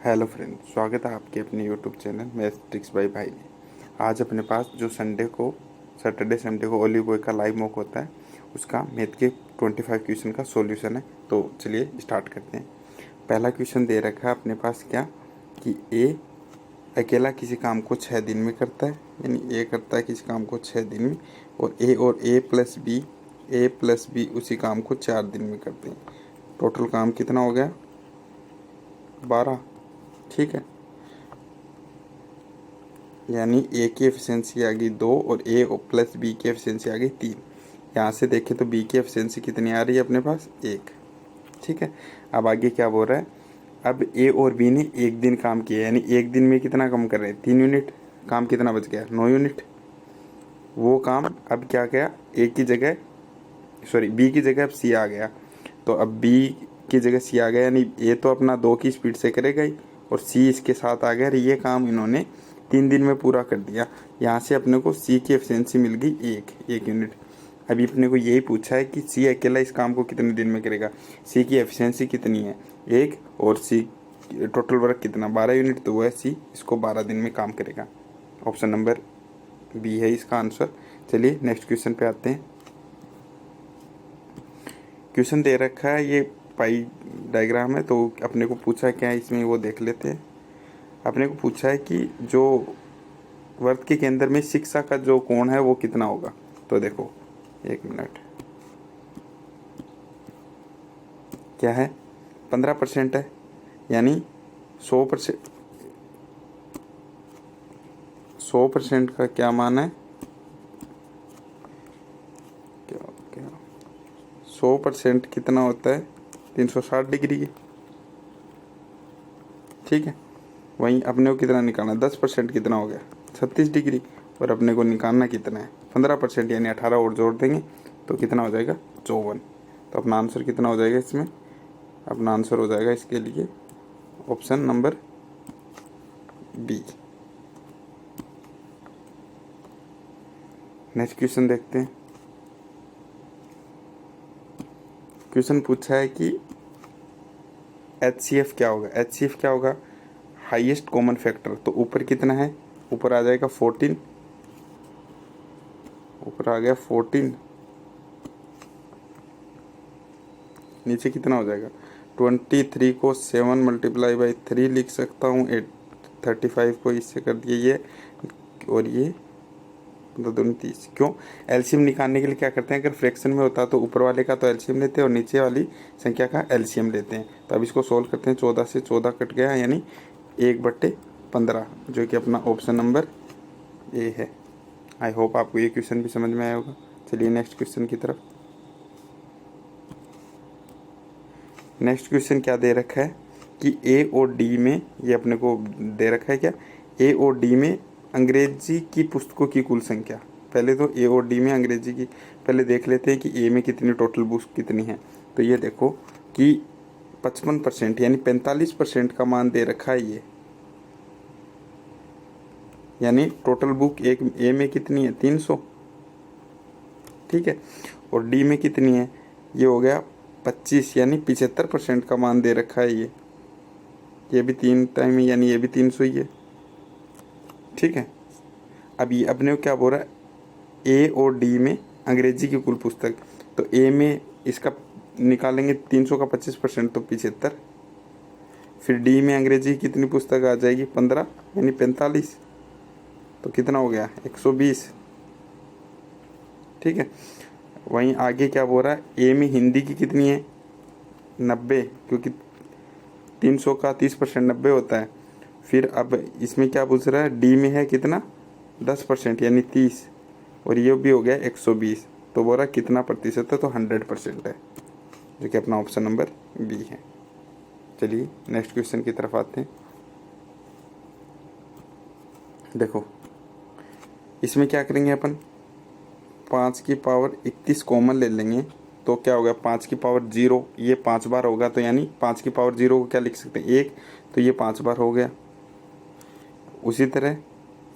Hello friend, स्वागत है आपके अपने YouTube channel math tricks bye भाई में। आज अपने पास जो सैटरडे संडे को ओली बॉय का लाइव मॉक होता है, उसका मैथ के 25 क्वेश्चन का सॉल्यूशन है। तो चलिए स्टार्ट करते हैं। पहला क्वेश्चन दे रखा है अपने पास क्या कि ए अकेला किसी काम को 6 दिन में करता है, यानी ए करता है किसी काम को 6 दिन में, और ए प्लस बी उसी काम को 4 दिन में करते हैं। टोटल काम कितना हो गया? 12। ठीक है, यानी ए की एफिशिएंसी आ गई 2 और ए प्लस बी की एफिशिएंसी आ गई 3। यहाँ से देखें तो बी की एफिशिएंसी कितनी आ रही है अपने पास? 1। ठीक है, अब आगे क्या बोल रहा है? अब ए और बी ने एक दिन काम किया, यानी एक दिन में कितना कम कर रहे हैं? 3 यूनिट। काम कितना बच गया? 9 यूनिट। वो काम अब क्या गया? ए की जगह बी की जगह अब सी आ गया। तो अब बी की जगह सी आ गया, यानी ए तो अपना 2 की स्पीड से करेगा ही, और सी इसके साथ आ गया। ये काम इन्होंने 3 दिन में पूरा कर दिया। यहाँ से अपने को सी की एफिशिएंसी मिल गई 1 यूनिट। अभी अपने को यही पूछा है कि सी अकेला इस काम को कितने दिन में करेगा। सी की एफिशिएंसी कितनी है? 1, और सी टोटल वर्क कितना? 12 यूनिट। तो वह सी इसको 12 दिन में काम करेगा। ऑप्शन नंबर बी है इसका आंसर। चलिए नेक्स्ट क्वेश्चन पे आते हैं। क्वेश्चन दे रखा है, ये पाई डायग्राम है, तो अपने को पूछा है क्या है इसमें, वो देख लेते हैं। अपने को पूछा है कि जो वर्त के केंद्र में शिक्षा का जो कोण है वो कितना होगा। तो देखो, 1 मिनट, क्या है? 15% है, यानी 100%। 100% का क्या मान है? क्या क्या 100% कितना होता है? 360 डिग्री की। ठीक है, वहीं अपने को कितना निकालना है? 10% कितना हो गया? 36 डिग्री। और अपने को निकालना कितना है? 15%, यानी 18 और जोड़ देंगे तो कितना हो जाएगा? 54। तो अपना आंसर कितना हो जाएगा इसमें? अपना आंसर हो जाएगा इसके लिए option number B. Next question देखते हैं। क्वेश्चन पूछा है कि HCF क्या होगा? HCF क्या होगा? Highest common factor. तो ऊपर कितना है? ऊपर आ जाएगा 14, ऊपर आ गया 14, नीचे कितना हो जाएगा? 23 को 7 मल्टीप्लाई बाई 3 लिख सकता हूँ। 35 को इससे कर दिए ये, और ये 2 30। क्यों? एलसीएम निकालने के लिए क्या करते हैं? अगर फ्रैक्शन में होता तो ऊपर वाले का तो एलसीएम लेते हैं और नीचे वाली संख्या का एलसीएम लेते हैं। तो अब इसको सोल्व करते हैं। 14 से 14 कट गया, यानी 1/15, जो कि अपना ऑप्शन नंबर ए है। आई होप आपको ये क्वेश्चन भी समझ में आया होगा। चलिए नेक्स्ट क्वेश्चन की तरफ। नेक्स्ट क्वेश्चन क्या दे रखा है कि ए और डी में, ये अपने को दे रखा है क्या, ए और डी में अंग्रेजी की पुस्तकों की कुल संख्या। पहले तो ए और डी में अंग्रेजी की पहले देख लेते हैं कि ए में कितनी टोटल बुक्स कितनी है। तो ये देखो कि 55%, यानी 45% का मान दे रखा है ये, यानी टोटल बुक एक ए में कितनी है? 300। ठीक है, और डी में कितनी है? ये हो गया 25, यानी 75% का मान दे रखा है ये भी 3 टाइम है, यानी ये भी 300 ही है। ठीक है, अब ये अपने को क्या बोल रहा है? ए और डी में अंग्रेजी की कुल पुस्तक। तो ए में इसका निकालेंगे 300 का 25%, तो 75। फिर डी में अंग्रेजी की कितनी पुस्तक आ जाएगी? 15, यानी 45। तो कितना हो गया? 120। ठीक है, वहीं आगे क्या बोल रहा है? ए में हिंदी की कितनी है? 90, क्योंकि 300 का 30% 90 होता है। फिर अब इसमें क्या पूछ रहा है? डी में है कितना? 10%, यानी 30, और ये भी हो गया 120। तो बोल रहा कितना प्रतिशत है? तो 100% है, जो कि अपना ऑप्शन नंबर बी है। चलिए नेक्स्ट क्वेश्चन की तरफ आते हैं। देखो, इसमें क्या करेंगे अपन? 5 की पावर 31 कॉमन ले लेंगे, तो क्या होगा? 5 की पावर 0, ये 5 बार होगा, तो यानी 5 की पावर 0 को क्या लिख सकते हैं? 1, तो ये 5 बार हो गया। उसी तरह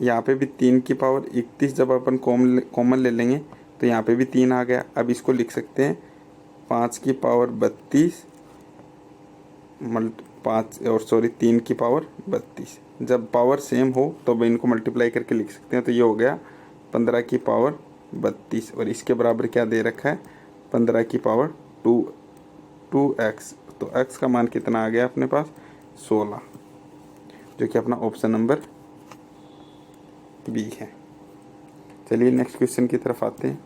यहाँ पे भी 3 की पावर 31 जब अपन कॉमन ले लेंगे, तो यहाँ पे भी 3 आ गया। अब इसको लिख सकते हैं 5 की पावर 32 3 की पावर 32। जब पावर सेम हो तो अब इनको मल्टीप्लाई करके लिख सकते हैं। तो ये हो गया 15 की पावर 32 और इसके बराबर क्या दे रखा है 15 की पावर 2x। तो x का मान कितना आ गया अपने पास 16, जो कि अपना ऑप्शन नंबर बी है। चलिए नेक्स्ट क्वेश्चन की तरफ आते हैं।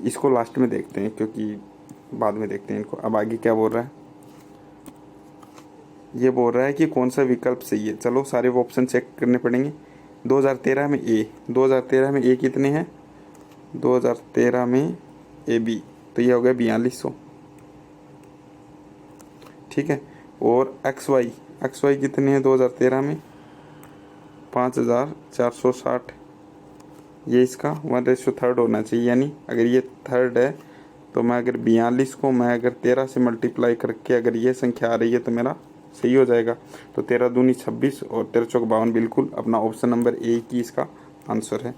इसको लास्ट में देखते हैं क्योंकि बाद में देखते हैं इनको। अब आगे क्या बोल रहा है, ये बोल रहा है कि कौन सा विकल्प सही है। चलो सारे वो ऑप्शन चेक करने पड़ेंगे। 2013 में ए कितने हैं 2013 में ए बी, तो ये हो गया 4200, ठीक है। और एक्स वाई कितने हैं 2013 में 5460, ये इसका 1:3 होना चाहिए। यानी अगर ये थर्ड है तो मैं अगर 42 को मैं अगर 13 से मल्टीप्लाई करके अगर ये संख्या आ रही है तो मेरा सही हो जाएगा। तो 13 दूनी 26 और 13 चौक 52, बिल्कुल अपना ऑप्शन नंबर ए की इसका आंसर है।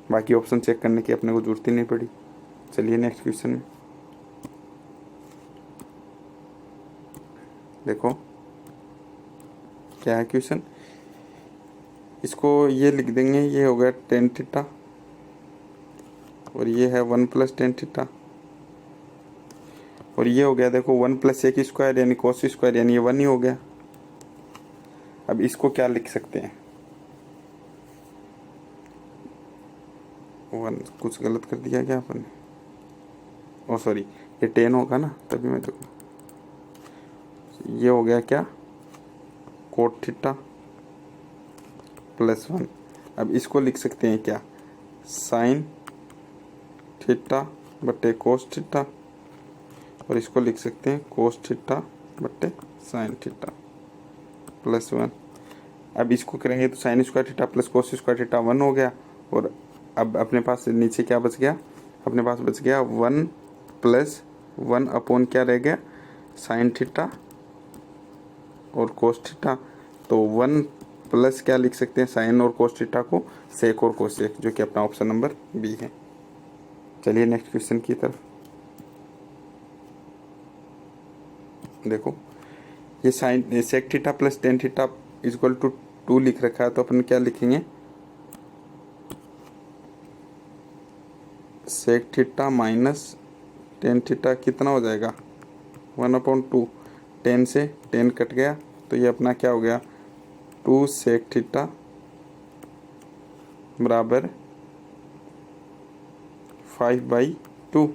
बाकी ऑप्शन चेक करने की अपने को जरूरत ही नहीं पड़ी। चलिए नेक्स्ट क्वेश्चन में देखो क्या है क्वेश्चन। इसको ये लिख देंगे, ये हो गया tan थीटा और ये है 1 + tan थीटा और ये हो गया देखो 1 + sec स्क्वायर यानी cos स्क्वायर, यानी ये 1 ही हो गया। अब इसको क्या लिख सकते हैं 1, कुछ गलत कर दिया क्या अपन ने, ओ सॉरी ये 10 होगा ना, तभी मैं देखो ये हो गया क्या cot थीटा +1। अब इसको लिख सकते हैं क्या sin थीटा बटे cos थीटा और इसको लिख सकते हैं cos थीटा बटे sin थीटा +1। अब इसको करेंगे तो sin square theta plus cos square theta 1 हो गया। और अब अपने पास नीचे क्या बच गया, अपने पास बच गया 1 + 1 अपॉन क्या रह गया sin थीटा और cos थीटा। तो 1 प्लस क्या लिख सकते हैं साइन और cos थीटा को सेक और कोसेक, जो कि अपना ऑप्शन नंबर बी है। चलिए नेक्स्ट क्वेश्चन की तरफ देखो। ये sine sec theta plus tan theta equal to 2 लिख रखा है, तो अपन क्या लिखेंगे sec theta minus tan theta कितना हो जाएगा 1/2। 10 से 10 कट गया तो ये अपना क्या हो गया 2 सेक थीटा बराबर 5/2।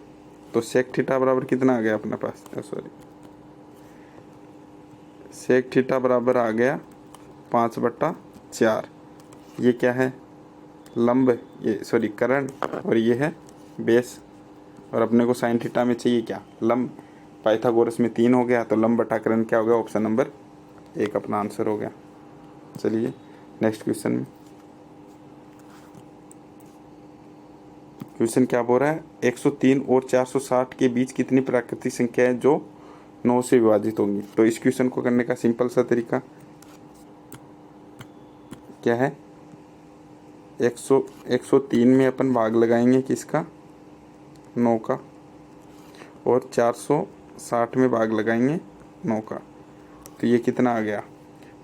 तो सेक थीटा बराबर कितना आ गया अपने पास, सॉरी सेक थीटा बराबर आ गया 5/4। ये क्या है लंब, ये सॉरी करण और ये है बेस। और अपने को साइन थीटा में चाहिए क्या लंब, पाइथागोरस में 3 हो गया, तो लंब बटा करण क्या हो गया ऑप्शन नंबर 1 अपना आंसर हो गया। चलिए नेक्स्ट क्वेश्चन में। क्वेश्चन क्या बोल रहा है 103 और 460 के बीच कितनी प्राकृतिक संख्या है जो 9 से विभाजित होंगी। तो इस क्वेश्चन को करने का सिंपल सा तरीका क्या है 103 में अपन भाग लगाएंगे किसका 9 का और 460 में भाग लगाएंगे 9 का। तो ये कितना आ गया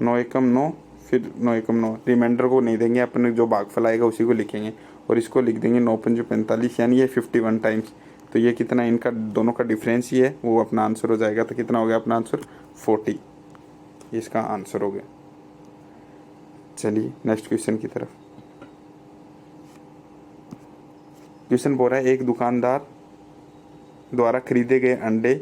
9 एकम 9 फिर 9 एकम 9, रिमाइंडर को नहीं देंगे अपन, जो भागफल आएगा उसी को लिखेंगे और इसको लिख देंगे 9 × 5 = 45 यानी ये 51 टाइम्स। तो ये कितना इनका दोनों का डिफरेंस ही है, वो अपना आंसर हो जाएगा। तो कितना हो गया अपना आंसर 40, इसका आंसर हो गया। चलिए नेक्स्ट क्वेश्चन की तरफ। क्वेश्चन बोल रहा है एक दुकानदार द्वारा खरीदे गए अंडे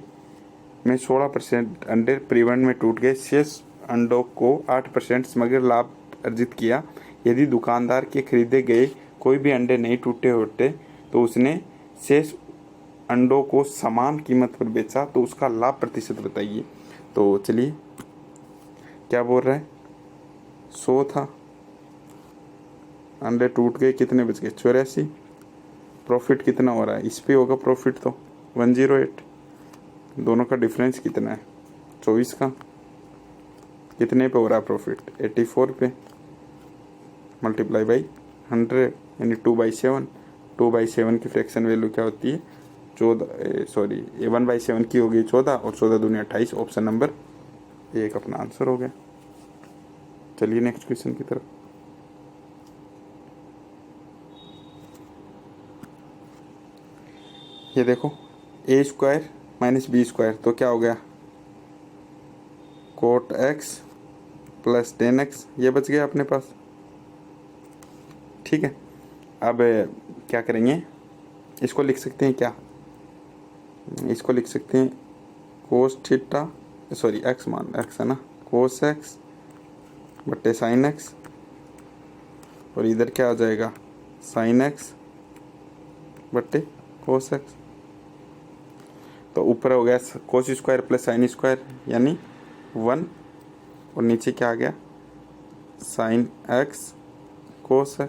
में 16% अंडे परिवहन में टूट गए, शेष अंडों को 8% समग्र लाभ अर्जित किया। यदि दुकानदार के खरीदे गए कोई भी अंडे नहीं टूटे होते तो उसने शेष अंडों को समान कीमत पर बेचा, तो उसका लाभ प्रतिशत बताइए। तो चलिए क्या बोल रहा है 100 था, अंडे टूट गए, कितने बच गए 84। प्रॉफिट कितना हो रहा है, इस पे होगा प्रॉफिट तो 108। दोनों का डिफरेंस कितना है 24 का, कितने पे हो रहा है प्रॉफिट 84 पे, मल्टीप्लाई बाई 100 यानी 2/7। 2/7 की फ्रैक्शन वैल्यू क्या होती है 14, सॉरी 1/7 की होगी 14 और 14 दूनी 28। ऑप्शन नंबर 1 अपना आंसर हो गया। चलिए नेक्स्ट क्वेश्चन की तरफ। ये देखो a² - b² तो क्या हो गया, कोट x प्लस 10x, ये बच गया अपने पास। ठीक है, अब क्या करेंगे, इसको लिख सकते हैं क्या, इसको लिख सकते हैं कोस थीटा, सॉरी x मान x है ना, कोस x बट्टे साइन x, और इधर क्या आ जाएगा साइन x बट्टे कोस x। तो ऊपर हो गया cos² प्लस sin² यानी 1, और नीचे क्या आ गया sin x cos x।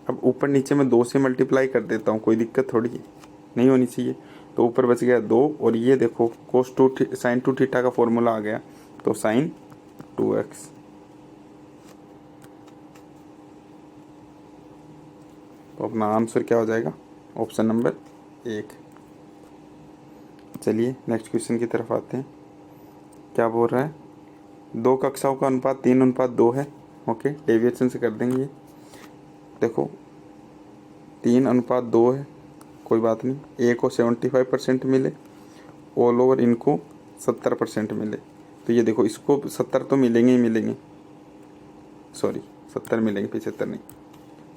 अब ऊपर नीचे मैं 2 से मल्टीप्लाई कर देता हूँ, कोई दिक्कत थोड़ी नहीं होनी चाहिए। तो ऊपर बच गया 2, और ये देखो sin 2 थीटा का फॉर्मूला आ गया, तो sin 2x। तो अपना आंसर क्या हो जाएगा, ऑप्शन नंबर 1। चलिए नेक्स्ट क्वेश्चन की तरफ आते हैं। क्या बोल रहा है, 2 कक्षाओं का अनुपात 3:2 है। ओके, डेविएशन से कर देंगे। देखो 3:2 है, कोई बात नहीं। ए को 75% मिले, ऑल ओवर इनको 70% मिले। तो ये देखो इसको 70 तो मिलेंगे ही मिलेंगे, सॉरी 70 मिलेंगे, 75 नहीं,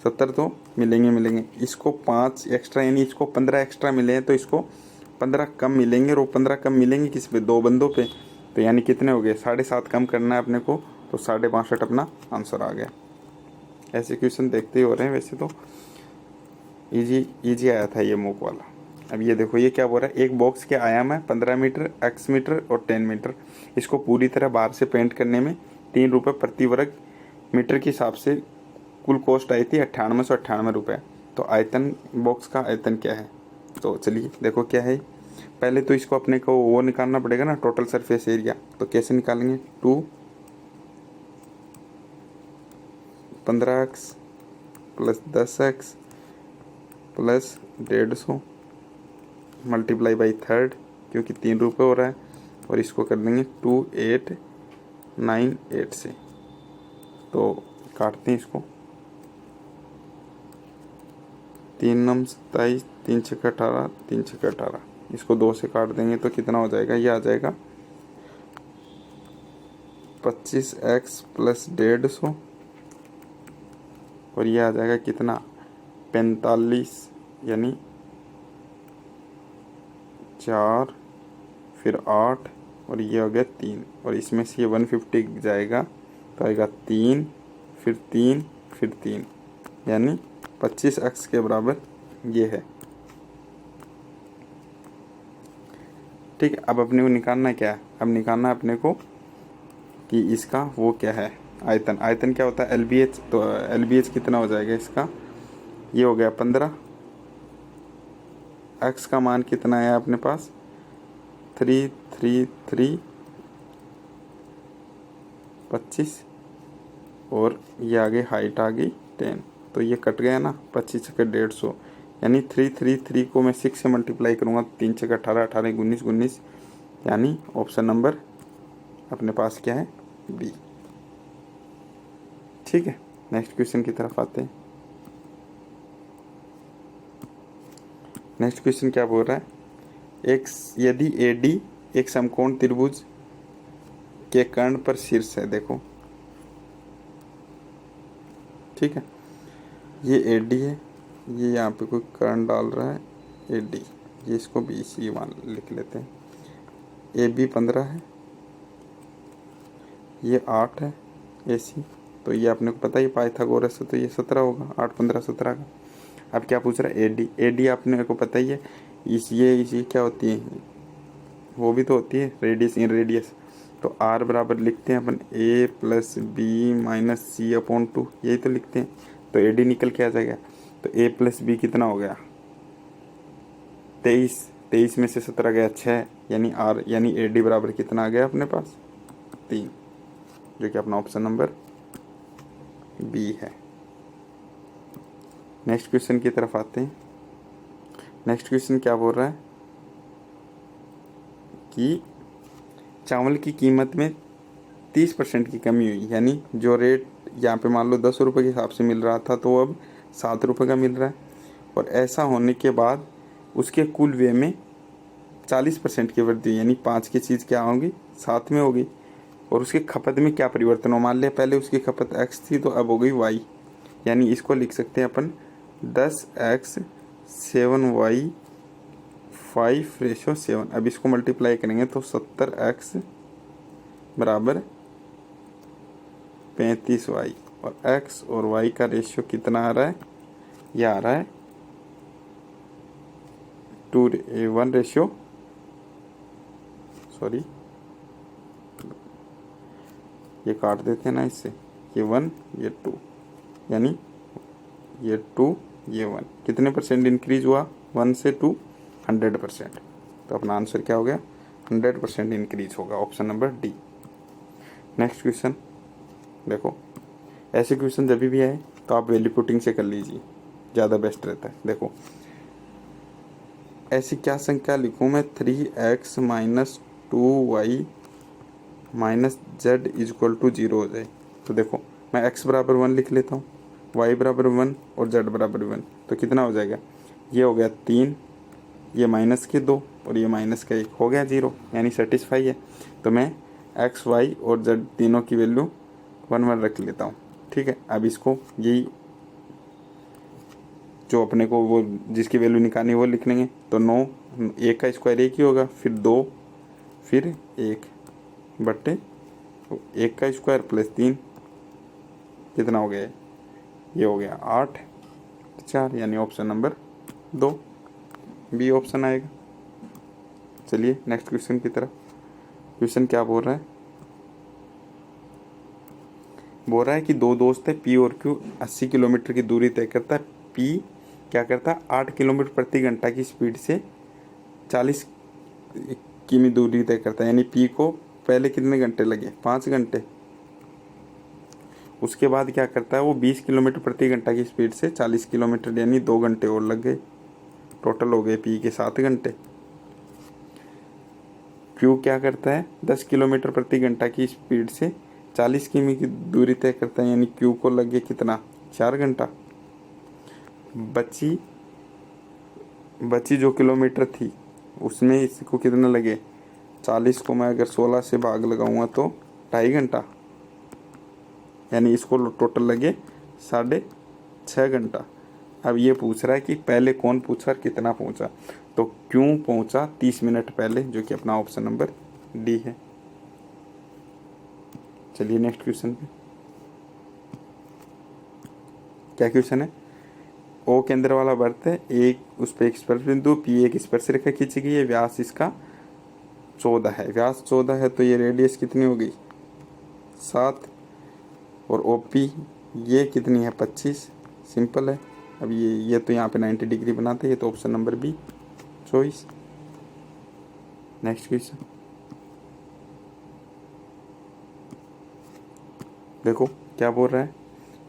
70 तो मिलेंगे। इसको 5 एक्स्ट्रा यानी इसको 15 एक्स्ट्रा मिले हैं, तो इसको 15 कम मिलेंगे, और वो 15 कम मिलेंगे किस पे, 2 बंदों पे। तो यानी कितने हो गए, 7.5 कम करना है अपने को, तो 65.5 अपना आंसर आ गया। ऐसे क्वेश्चन देखते ही हो रहे हैं, वैसे तो इजी आया था ये मूक वाला। अब ये देखो ये क्या बोल रहा है, एक बॉक्स के आयाम है 15 मीटर, x मीटर और 10 मीटर। इसको पूरी तरह बाहर से पेंट करने में 3 रुपये प्रति वर्ग मीटर के हिसाब से कुल कॉस्ट आई थी 9898 रुपये। तो आयतन, बॉक्स का आयतन क्या है, तो चलिए देखो क्या है। पहले तो इसको अपने को वो निकालना पड़ेगा ना, टोटल सरफेस एरिया। तो कैसे निकालेंगे, 2 15x plus 10x plus 150 multiply by 3, क्योंकि 3 रुपये हो रहा है, और इसको कर देंगे 2898 से। तो काटते हैं इसको, 3 9 27, 3 6 18, 3 6 18, इसको 2 से काट देंगे तो कितना हो जाएगा, ये आ जाएगा 25x प्लस 150, और ये आ जाएगा कितना 45, यानी 4 फिर 8, और ये हो गया 3, और इसमें से ये 150 जाएगा, तो आएगा 3 फिर 3 फिर 3, यानी 25x के बराबर ये है। ठीक है, अब अपने को निकालना क्या है, अब निकालना है अपने को कि इसका वो क्या है, आयतन। आयतन क्या होता है, LBH। तो LBH कितना हो जाएगा इसका, ये हो गया 15, x का मान कितना है अपने पास 333 25, और ये आगे हाइट आ गई 10। तो ये कट गया ना, 25 के 150, यानी 333 को मैं 6 से मल्टीप्लाई करूँगा, 3 6 18 18 19 19, यानी ऑप्शन नंबर अपने पास क्या है, बी। ठीक है, नेक्स्ट क्वेश्चन की तरफ आते हैं। नेक्स्ट क्वेश्चन क्या बोल रहा है, यदि AD एक समकोण त्रिभुज के कर्ण पर शीर्ष है। देखो ठीक है, ये AD है, ये यहाँ पे कोई कर्ण डाल रहा है AD, ये इसको BC मान लिख लेते हैं। AB 15 है, ये 8 है AC, तो ये अपने को पता ही पाइथागोरस से, तो ये 17 होगा, 8 15 17 का। अब क्या पूछ रहा है, AD अपने को पता ही है, ये क्या होती है, वो भी तो होती है रेडियस इन रेडियस। तो R बराबर लिखते हैं अपन A plus B minus C/2, यही तो लिखते हैं। तो AD निकल के आ जाएगा, तो A प्लस B कितना हो गया 23, 23 में से 17 गया 6, यानी AD बराबर कितना आ गया अपने पास 3, जो कि अपना ऑप्शन नंबर B है। नेक्स्ट क्वेश्चन की तरफ आते हैं। नेक्स्ट क्वेश्चन क्या बोल रहा है कि चावल की कीमत में 30% की कमी हुई, यानी जो रेट यहाँ पे मान लो 10 रुपये के हिसाब से मिल रहा था तो अब 7 रुपये का मिल रहा है। और ऐसा होने के बाद उसके कुल व्यय में 40% की वृद्धि हुई, यानी 5 की चीज़ क्या होगी 7 में होगी। और उसकी खपत में क्या परिवर्तन हो, मान लिया पहले उसकी खपत x थी तो अब हो गई y, यानी इसको लिख सकते हैं अपन 10x 7y 5:7। अब इसको मल्टीप्लाई करेंगे तो 70x बराबर 35y, और x और y का रेशियो कितना आ रहा है, यह आ रहा है 2:1 रेशियो, सॉरी ये काट देते हैं ना इससे, ये 1 ये 2, यानी ये 2 ये 1, कितने परसेंट इंक्रीज हुआ 1 से 2 100%। तो अपना आंसर क्या हो गया 100% इंक्रीज होगा, option number D. Next question देखो, ऐसे क्वेश्चन जब भी आए तो आप वैल्यू पुटिंग से कर लीजिए, ज़्यादा बेस्ट रहता है। देखो ऐसी क्या संख्या लिखूँ मैं 3x minus 2y minus z equal to 0 हो जाए। तो देखो मैं x बराबर 1 लिख लेता हूँ, y बराबर 1 और z बराबर 1, तो कितना हो जाएगा, ये हो गया 3, ये माइनस के 2 और ये माइनस का 1, हो गया 0, यानी सेटिस्फाई है। तो मैं x y और z तीनों की वैल्यू 1 1 रख लेता हूँ। ठीक है, अब इसको यही जो अपने को वो जिसकी वैल्यू निकालनी वो लिख लेंगे। तो 9, 1 का स्क्वायर 1 ही होगा, फिर 2, फिर 1 बट्टे 1 का स्क्वायर प्लस 3, कितना हो गया, ये हो गया 8 4, यानी ऑप्शन नंबर 2 बी ऑप्शन आएगा। चलिए नेक्स्ट क्वेश्चन की तरफ। क्वेश्चन क्या बोल रहा है, बोल रहा है कि दो दोस्त है पी और क्यू 80 किलोमीटर की दूरी तय करता है। पी क्या करता है 8 किलोमीटर प्रति घंटा की स्पीड से 40 किमी दूरी तय करता है, यानी पी को पहले कितने घंटे लगे 5 घंटे। उसके बाद क्या करता है वो 20 किलोमीटर प्रति घंटा की स्पीड से 40 किलोमीटर, यानी 2 घंटे और लग गए, टोटल हो गए पी के 7 घंटे। क्यू क्या करता है 10 किलोमीटर प्रति घंटा की स्पीड से 40 किमी की दूरी तय करता है, यानी क्यू को लग गया कितना 4 घंटा। बची जो किलोमीटर थी उसमें इसको कितना लगे 40 को मैं अगर 16 से भाग लगाऊंगा तो 2.5 घंटा, यानी इसको टोटल लगे 6.5 घंटा। अब ये पूछ रहा है कि पहले कौन पूछा और कितना पहुंचा, तो क्यों पहुंचा 30 मिनट पहले, जो कि अपना ऑप्शन नंबर डी है। चलिए नेक्स्ट क्वेश्चन पे, क्या क्वेश्चन है, ओ केंद्र वाला वृत्त है, एक उस पर एक स्पर्श बिंदु पी एक स्पर्श रेखा खींची गई है, व्यास इसका 14 है, व्यास 14 है तो ये रेडियस कितनी हो गई 7, और ओपी ये कितनी है 25, सिंपल है। अब ये तो यहाँ पे 90 डिग्री बनाते हैं, तो option number B 24। Next question देखो क्या बोल रहा है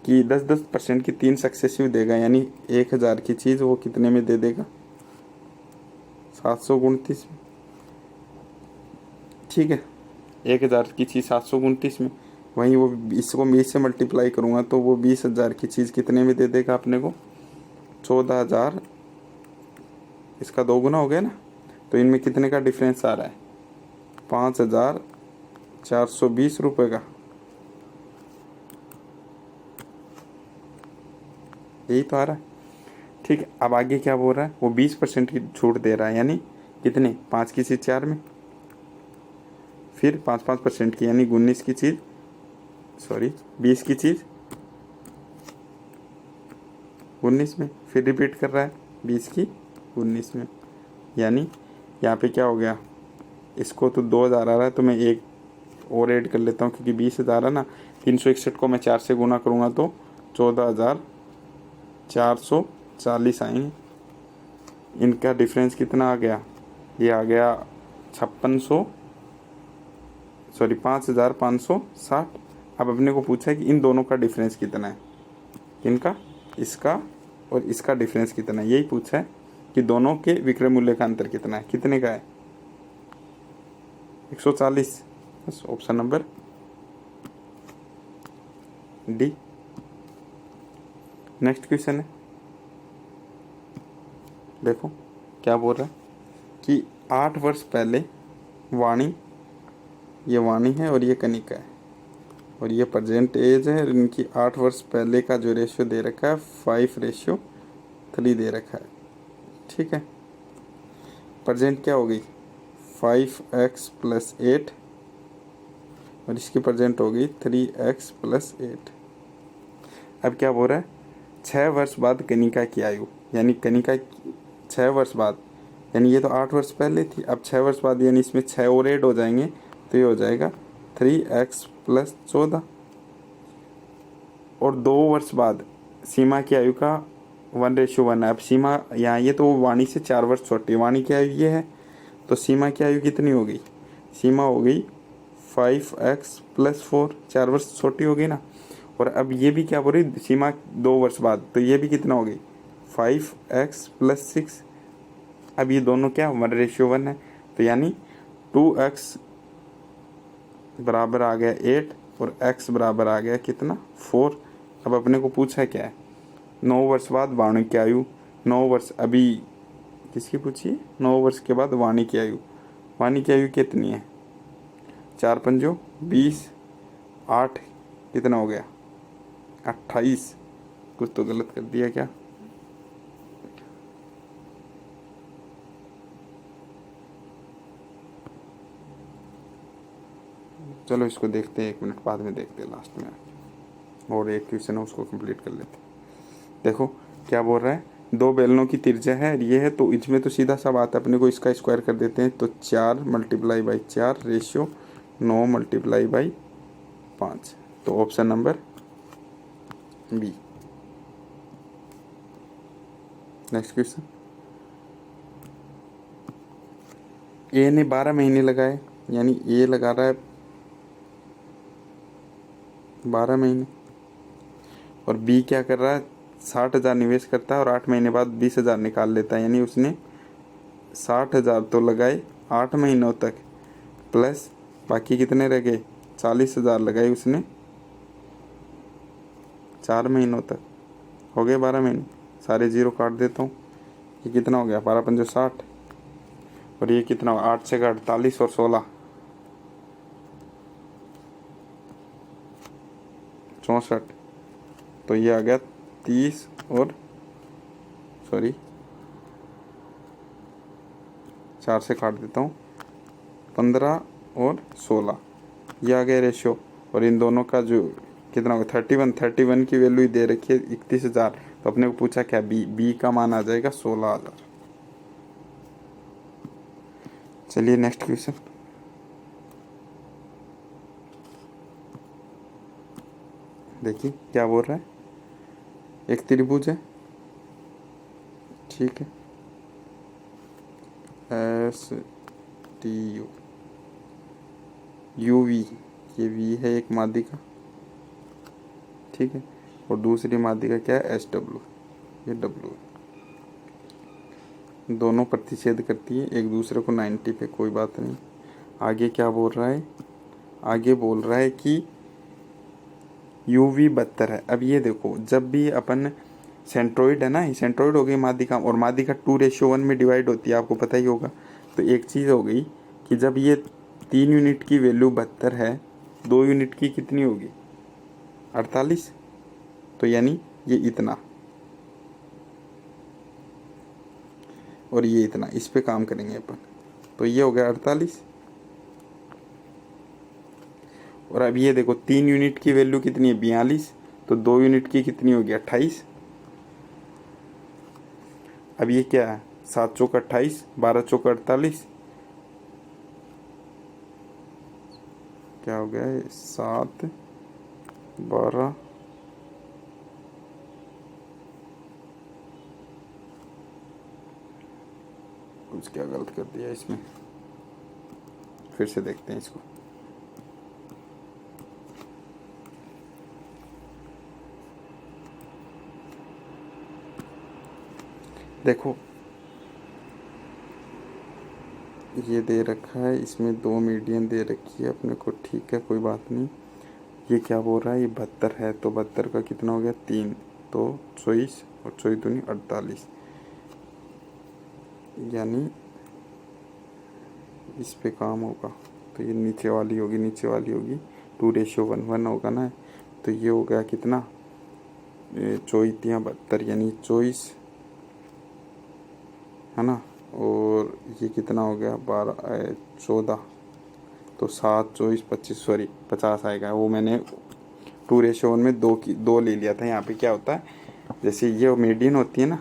कि 10% की 3 सक्सेसिव देगा, यानी 1000 की चीज़ वो कितने में दे देगा 729 में। ठीक है, 1000 की चीज़ 729 में, वहीं वो इसको 20 से मल्टीप्लाई करूँगा तो वो 20,000 की चीज़ कितने में दे देगा अपने को 14,000, इसका 2 गुना हो गया ना। तो इनमें कितने का डिफरेंस आ रहा है 5,420 रुपये का, यही तो आ रहा है। ठीक है, अब आगे क्या बोल रहा है, वो 20% की छूट दे रहा है, यानी कितने 5 की चीज़ 4 में, फिर 5% की, यानी 19 की चीज़, सॉरी 20 की चीज़ 19 में, फिर रिपीट कर रहा है 20 की 19 में, यानी यहाँ पे क्या हो गया, इसको तो 2000 आ रहा है तो मैं एक और ऐड कर लेता हूँ, क्योंकि 20,000 है ना, 361 को मैं 4 से गुना करूँगा तो 14,440 आएंगे। इनका डिफरेंस कितना आ गया, ये आ गया 5,560। अब अपने को पूछा है कि इन दोनों का डिफरेंस कितना है, इनका, इसका और इसका डिफरेंस कितना है, यही पूछा है कि दोनों के विक्रय मूल्य का अंतर कितना है, कितने का है 140। बस option number D. Next question है, देखो क्या बोल रहा है कि 8 वर्ष पहले वाणी, ये वाणी है और ये कनिका है और ये प्रेजेंट एज है, इनकी 8 वर्ष पहले का जो रेशियो दे रखा है 5:3 दे रखा है। ठीक है, प्रेजेंट क्या हो गई 5x + 8 और इसकी प्रेजेंट हो गई 3x + 8। अब क्या बोल रहा है 6 वर्ष बाद कनिका की आयु, यानी कनिका 6 वर्ष बाद, यानी ये तो 8 वर्ष पहले थी, अब 6 वर्ष बाद यानी इसमें 6 और ऐड हो जाएंगे तो ये हो जाएगा 3x + 14। और 2 वर्ष बाद सीमा की आयु का 1:1 है। अब सीमा यहाँ ये तो वाणी से 4 वर्ष छोटी, वाणी की आयु ये है, तो सीमा की आयु कितनी हो गई, सीमा हो गई 5x + 4, 4 वर्ष छोटी हो गई ना। और अब ये भी क्या बोल रही सीमा 2 वर्ष बाद, तो ये भी कितना हो गई 5x + 6। अब ये दोनों क्या 1:1 है, तो यानी 2x बराबर आ गया 8 और x बराबर आ गया कितना 4। अब अपने को पूछा क्या है 9 वर्ष बाद वाणी की आयु, 9 वर्ष अभी किसकी पूछी है, 9 वर्ष के बाद वाणी की आयु, वाणी की आयु कितनी है 4 पंजो 20, 8 कितना हो गया 28। कुछ तो गलत कर दिया क्या, चलो इसको देखते हैं, 1 मिनट बाद में देखते हैं लास्ट में, और एक क्वेश्चन है उसको कंप्लीट कर लेते हैं। देखो क्या बोल रहा है 2 बेलनों की त्रिज्या है ये है, तो इसमें तो सीधा सा बात है अपने को इसका स्क्वायर कर देते हैं, तो 4 × 4 रेशियो 9 × 5, तो option number B. Next question, A ने 12 महीने लगाए, यानी ए लगा रहा है 12 महीने, और बी क्या कर रहा है 60,000 निवेश करता है और 8 महीने बाद 20,000 निकाल लेता है, यानी उसने 60,000 तो लगाए 8 महीनों तक, प्लस बाकी कितने रह गए 40,000 लगाए उसने 4 महीनों तक, हो गए 12 महीने। सारे जीरो काट देता हूँ, ये कितना हो गया 12 पंजो 60, और ये कितना हो 8 से 48 और 16 64, तो ये आ गया 30 और 4 से काट देता हूँ 15 और 16, ये आ गया रेशियो। और इन दोनों का जो कितना होगा 31 की वैल्यू दे रखी है 31,000, तो अपने को पूछा क्या बी का मान आ जाएगा 16,000। चलिए नेक्स्ट क्वेश्चन, देखिए क्या बोल रहा है, एक त्रिभुज है, ठीक है, STU UV, ये V है एक माध्यिका, ठीक है, और दूसरी माध्यिका क्या है SW, ये W है, दोनों प्रतिच्छेद करती है एक दूसरे को 90 पे, कोई बात नहीं। आगे क्या बोल रहा है, आगे बोल रहा है कि UV 72 है। अब ये देखो जब भी अपन सेंट्रोइड है ना, सेंट्रोइड हो गई माध्यिका, और माध्यिका 2:1 में डिवाइड होती है, आपको पता ही होगा। तो एक चीज़ हो गई कि जब ये 3 यूनिट की वैल्यू 72 है, 2 यूनिट की कितनी होगी 48, तो यानी ये इतना और ये इतना, इस पे काम करेंगे अपन, तो ये हो गया 48। और अब ये देखो 3 यूनिट की वैल्यू कितनी है 42, तो 2 यूनिट की कितनी होगी 28। अब ये क्या है 7 चौक 28, 12 चौक 48, क्या हो गया 7 12 कुछ क्या गलत कर दिया इसमें, फिर से देखते हैं इसको। देखो ये दे रखा है, इसमें 2 मीडियन दे रखी है अपने को, ठीक है कोई बात नहीं। ये क्या बोल रहा है, ये 72 है, तो 72 का कितना हो गया 3, तो 24 और 24 दूनी 48, यानी इस पे काम होगा। तो ये नीचे वाली होगी, नीचे वाली होगी 2:1 होगा ना। तो ये हो गया कितना, 24×72 यानी 24 है ना। और ये कितना हो गया 14, तो 7, 24, 25, सॉरी 50 आएगा। वो मैंने 2:1 में 2 ले लिया था। यहाँ पे क्या होता है, जैसे ये मीडियन होती है ना,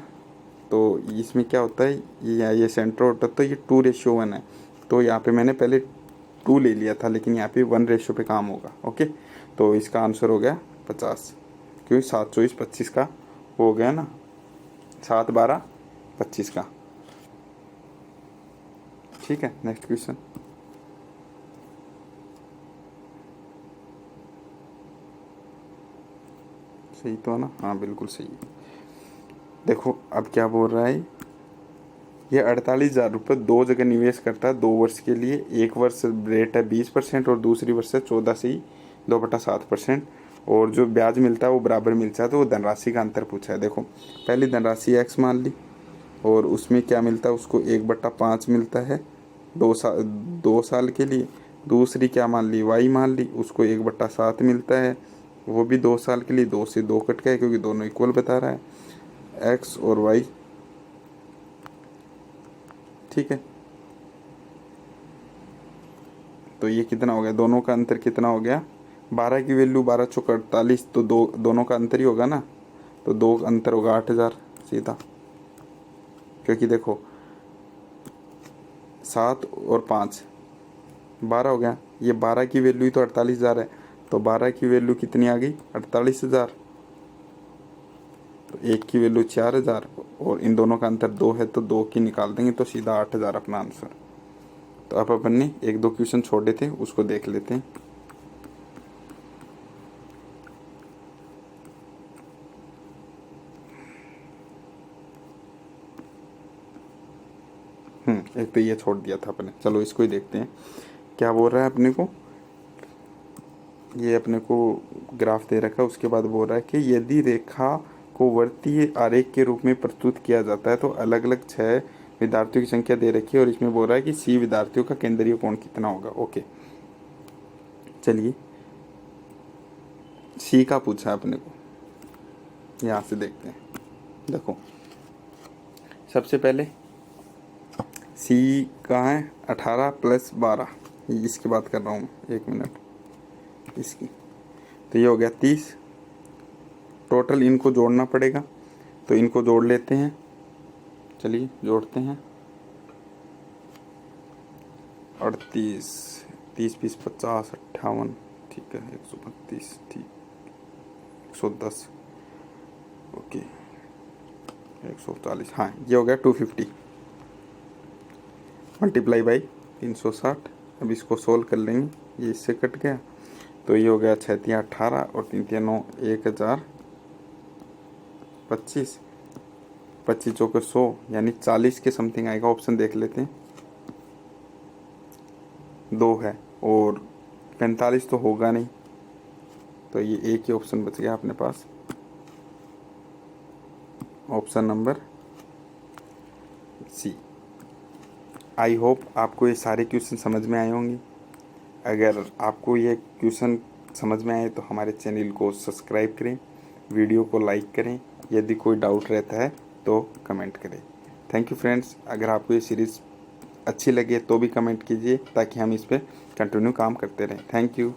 तो इसमें क्या होता है, ये सेंटर होता है, तो ये 2:1 है। तो यहाँ पे मैंने पहले 2 ले लिया था, लेकिन यहाँ पे 1 रेशो पे काम होगा। ओके, तो इसका आंसर हो गया 50, क्योंकि 7, 24, 25 का हो गया ना, 7, 12, 25 का। ठीक है, नेक्स्ट क्वेश्चन। सही तो है ना, हाँ बिल्कुल सही है। देखो अब क्या बोल रहा है, ये 48,000 रुपये 2 जगह निवेश करता है 2 वर्ष के लिए। एक वर्ष रेट है 20% और दूसरी वर्ष है 14 से ही 2/7%, और जो ब्याज मिलता है वो बराबर मिलता है। तो वो धनराशि का अंतर पूछा है। देखो पहली धनराशि x मान ली, और उसमें क्या मिलता है उसको 1/5 मिलता है 2 साल के लिए। दूसरी क्या मान ली, y मान ली, उसको 1/7 मिलता है, वो भी 2 साल के लिए। 2 से 2 कट गए क्योंकि दोनों इक्वल बता रहा है, x और y। ठीक है, तो ये कितना हो गया, दोनों का अंतर कितना हो गया, 12 की वैल्यू 12 चौक 48, तो दोनों का अंतर ही होगा ना, तो 2 अंतर होगा 8,000 सीधा। क्योंकि देखो 7 और 5 12 हो गया, ये 12 की वैल्यू ही तो 48,000 है, तो 12 की वैल्यू कितनी आ गई 48,000, तो 1 की वैल्यू 4,000, और इन दोनों का अंतर 2 है, तो 2 की निकाल देंगे तो सीधा 8,000 अपना आंसर। तो अब अपन ने 1-2 क्वेश्चन छोड़े थे, उसको देख लेते हैं। एक तो ये छोड़ दिया था अपने, चलो इसको ही देखते हैं क्या बोल रहा है अपने को। ये अपने को ग्राफ दे रखा है, उसके बाद बोल रहा है कि यदि रेखा को वर्तीय आरेख के रूप में प्रस्तुत किया जाता है तो अलग अलग 6 विद्यार्थियों की संख्या दे रखी है, और इसमें बोल रहा है कि C विद्यार्थियों का केंद्रीय कोण कितना होगा। ओके, चलिए C का पूछा है अपने को, यहाँ से देखते हैं। देखो सबसे पहले C कहाँ है, 18 + 12, इसकी बात कर रहा हूँ, 1 मिनट इसकी। तो ये हो गया 30, टोटल इनको जोड़ना पड़ेगा, तो इनको जोड़ लेते हैं। चलिए जोड़ते हैं, 38, 30, 20, 50, 58, ठीक है 132, ठीक 110, ओके 140, हाँ ये हो गया 250 मल्टीप्लाई बाई 360। अब इसको सोल्व कर लेंगे, ये इससे कट गया, तो ये हो गया 6 × 18 और 3 × 9 1025, 25 चौके 100 यानी 40 के समथिंग आएगा। ऑप्शन देख लेते हैं, 2 है और 45 तो होगा नहीं, तो ये एक ही ऑप्शन बच गया अपने पास, option number C। I hope आपको ये सारे क्वेश्चन समझ में आए होंगे। अगर आपको ये क्वेश्चन समझ में आए तो हमारे चैनल को सब्सक्राइब करें, वीडियो को लाइक करें, यदि कोई डाउट रहता है तो कमेंट करें। Thank you friends. अगर आपको ये सीरीज़ अच्छी लगे तो भी कमेंट कीजिए ताकि हम इस पर कंटिन्यू काम करते रहें। Thank you.